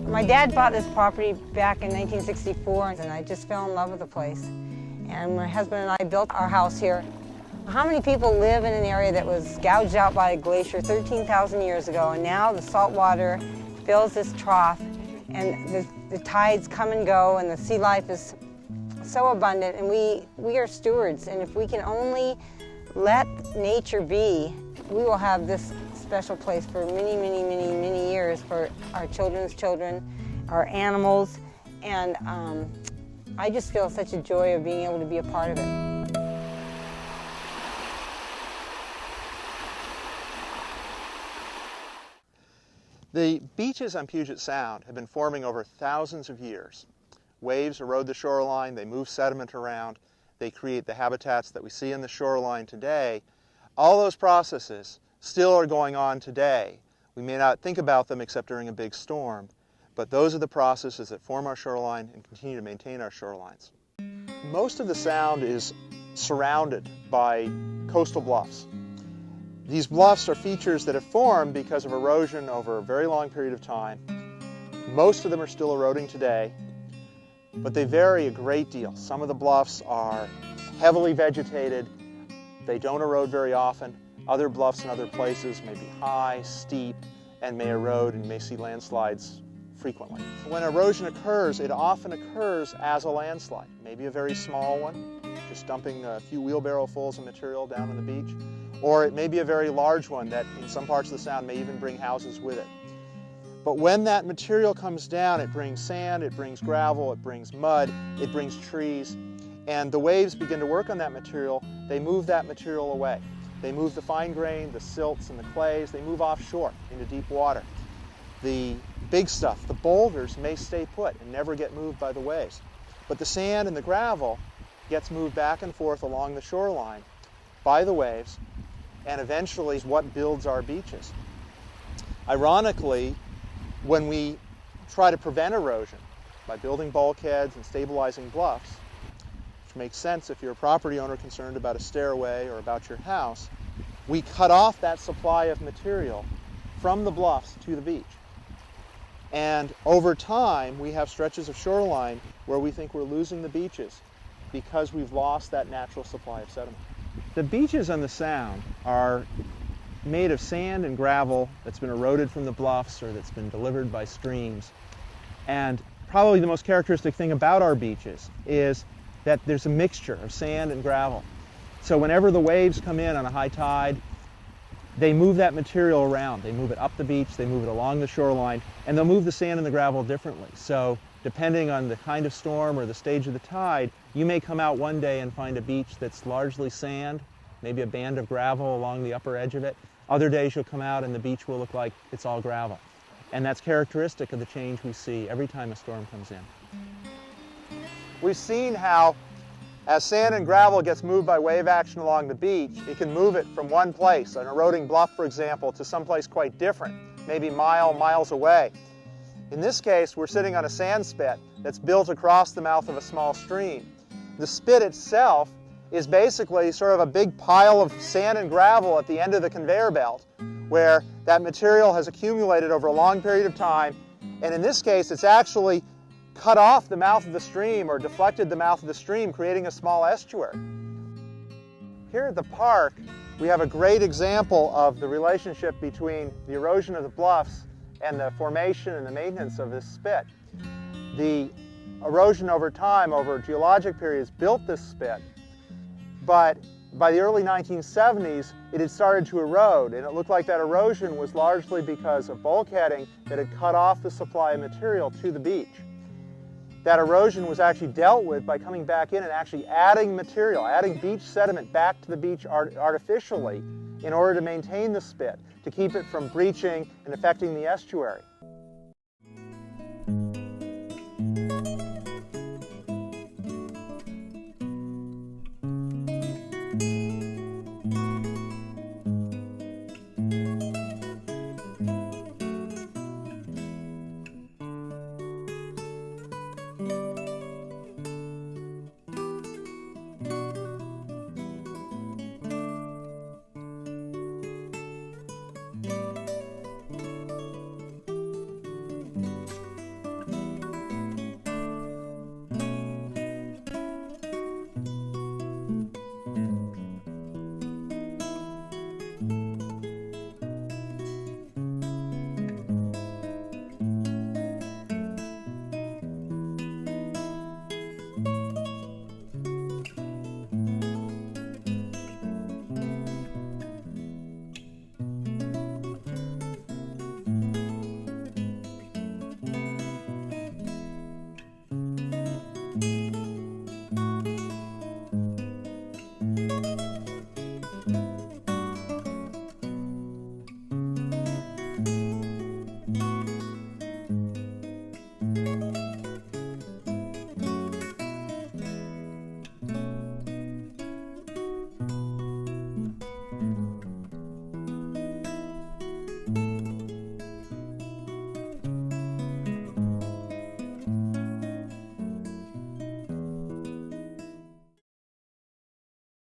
My dad bought this property back in 1964, and I just fell in love with the place. And my husband and I built our house here. How many people live in an area that was gouged out by a glacier 13,000 years ago, and now the salt water fills this trough, and the tides come and go, and the sea life is so abundant, and we are stewards, and if we can only let nature be, we will have this special place for many, many, many, many years for our children's children, our animals, and I just feel such a joy of being able to be a part of it. The beaches on Puget Sound have been forming over thousands of years. Waves erode the shoreline, they move sediment around, they create the habitats that we see in the shoreline today. All those processes still are going on today. We may not think about them except during a big storm, but those are the processes that form our shoreline and continue to maintain our shorelines. Most of the Sound is surrounded by coastal bluffs. These bluffs are features that have formed because of erosion over a very long period of time. Most of them are still eroding today, but they vary a great deal. Some of the bluffs are heavily vegetated. They don't erode very often. Other bluffs in other places may be high, steep, and may erode, and you may see landslides frequently. When erosion occurs, it often occurs as a landslide, maybe a very small one, just dumping a few wheelbarrowfuls of material down on the beach, or it may be a very large one that in some parts of the Sound may even bring houses with it. But when that material comes down, it brings sand, it brings gravel, it brings mud, it brings trees, and the waves begin to work on that material. They move that material away. They move the fine grain, the silts, and the clays. They move offshore into deep water. The big stuff, the boulders, may stay put and never get moved by the waves. But the sand and the gravel gets moved back and forth along the shoreline by the waves, and eventually is what builds our beaches. Ironically, when we try to prevent erosion by building bulkheads and stabilizing bluffs, which makes sense if you're a property owner concerned about a stairway or about your house, we cut off that supply of material from the bluffs to the beach. And over time, we have stretches of shoreline where we think we're losing the beaches because we've lost that natural supply of sediment. The beaches on the Sound are made of sand and gravel that's been eroded from the bluffs or that's been delivered by streams. And probably the most characteristic thing about our beaches is that there's a mixture of sand and gravel. So whenever the waves come in on a high tide, they move that material around. They move it up the beach, they move it along the shoreline, and they'll move the sand and the gravel differently. So depending on the kind of storm or the stage of the tide, you may come out one day and find a beach that's largely sand, maybe a band of gravel along the upper edge of it. Other days you'll come out and the beach will look like it's all gravel. And that's characteristic of the change we see every time a storm comes in. We've seen how as sand and gravel gets moved by wave action along the beach, it can move it from one place, an eroding bluff for example, to someplace quite different, maybe miles away. In this case, we're sitting on a sand spit that's built across the mouth of a small stream. The spit itself is basically sort of a big pile of sand and gravel at the end of the conveyor belt, where that material has accumulated over a long period of time, and in this case it's actually cut off the mouth of the stream or deflected the mouth of the stream, creating a small estuary. Here at the park, we have a great example of the relationship between the erosion of the bluffs and the formation and the maintenance of this spit. The erosion over time, over geologic periods, built this spit, but by the early 1970s, it had started to erode, and it looked like that erosion was largely because of bulkheading that had cut off the supply of material to the beach. That erosion was actually dealt with by coming back in and actually adding material, adding beach sediment back to the beach artificially in order to maintain the spit, to keep it from breaching and affecting the estuary.